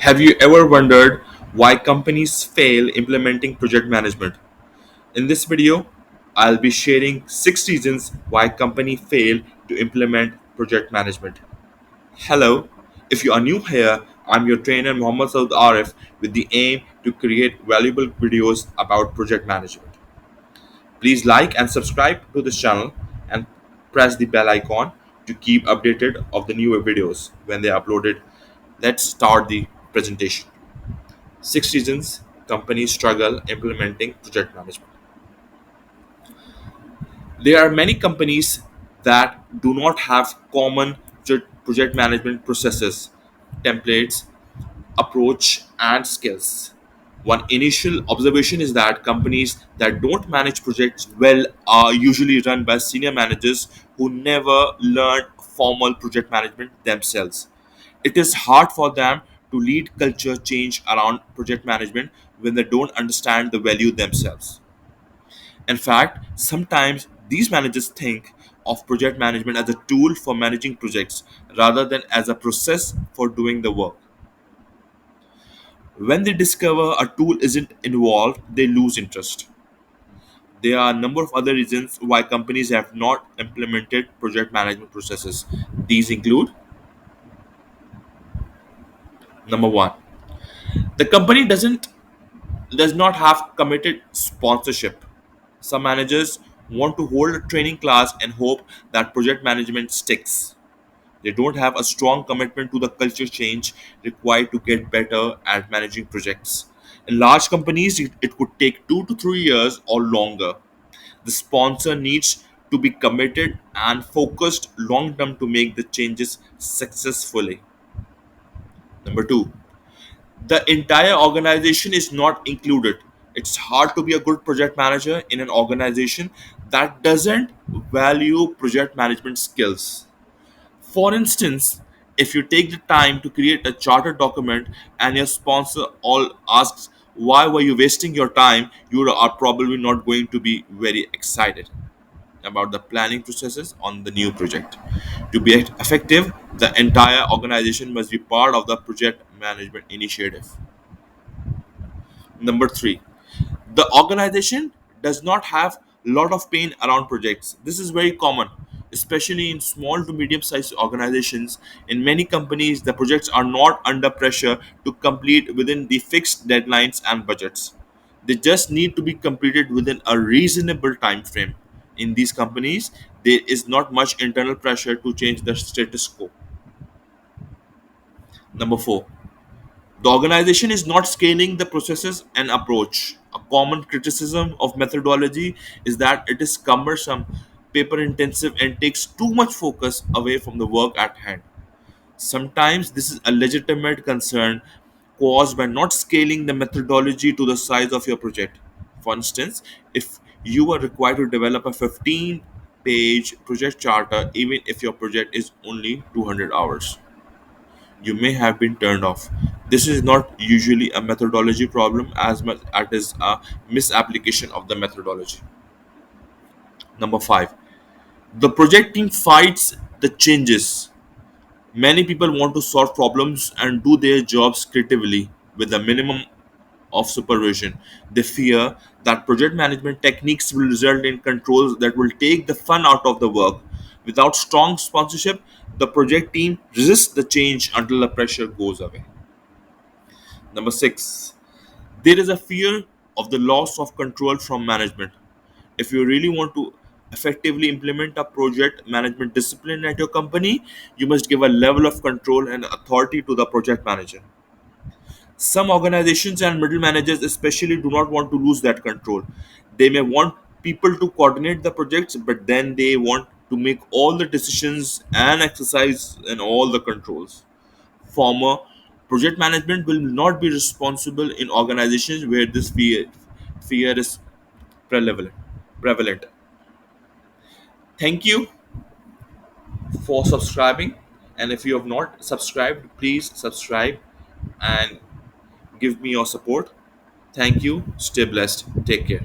Have you ever wondered why companies fail implementing project management? In this video, I'll be sharing 6 reasons why companies fail to implement project management. Hello, if you are new here, I'm your trainer Mohammad Saud Arif with the aim to create valuable videos about project management. Please like and subscribe to this channel and press the bell icon to keep updated of the newer videos when they are uploaded. Let's start the presentation. 6 reasons companies struggle implementing project management. There are many companies that do not have common project management processes, templates, approach, and skills. One initial observation is that companies that don't manage projects well are usually run by senior managers who never learned formal project management themselves. It is hard for them to lead culture change around project management when they don't understand the value themselves. In fact, sometimes these managers think of project management as a tool for managing projects rather than as a process for doing the work. When they discover a tool isn't involved, they lose interest. There are a number of other reasons why companies have not implemented project management processes. These include: number one, the company does not have committed sponsorship. Some managers want to hold a training class and hope that project management sticks. They don't have a strong commitment to the culture change required to get better at managing projects. In large companies, it could take 2 to 3 years or longer. The sponsor needs to be committed and focused long term to make the changes successfully. Number two, the entire organization is not included. It's hard to be a good project manager in an organization that doesn't value project management skills. For instance, if you take the time to create a charter document and your sponsor all asks why were you wasting your time, you are probably not going to be very excited about the planning processes on the new project. To be effective, the entire organization must be part of the project management initiative. Number 3, the organization does not have a lot of pain around projects. This is very common, especially in small to medium sized organizations. In many companies, the projects are not under pressure to complete within the fixed deadlines and budgets. They just need to be completed within a reasonable time frame. In these companies, there is not much internal pressure to change the status quo. Number 4, the organization is not scaling the processes and approach. A common criticism of methodology is that it is cumbersome, paper intensive, and takes too much focus away from the work at hand. Sometimes this is a legitimate concern caused by not scaling the methodology to the size of your project. For instance, if you are required to develop a 15-page project charter, even if your project is only 200 hours, you may have been turned off. This is not usually a methodology problem as much as it is a misapplication of the methodology. Number 5, the project team fights the changes. Many people want to solve problems and do their jobs creatively with a minimum of supervision. They fear that project management techniques will result in controls that will take the fun out of the work. Without strong sponsorship, the project team resists the change until the pressure goes away. Number 6, there is a fear of the loss of control from management. If you really want to effectively implement a project management discipline at your company, you must give a level of control and authority to the project manager. Some organizations and middle managers, especially, do not want to lose that control. They may want people to coordinate the projects, but then they want to make all the decisions and exercise and all the controls. Former project management will not be responsible in organizations where this fear is prevalent. prevalent. Thank you for subscribing. And if you have not subscribed, please subscribe and give me your support. Thank you. Stay blessed. Take care.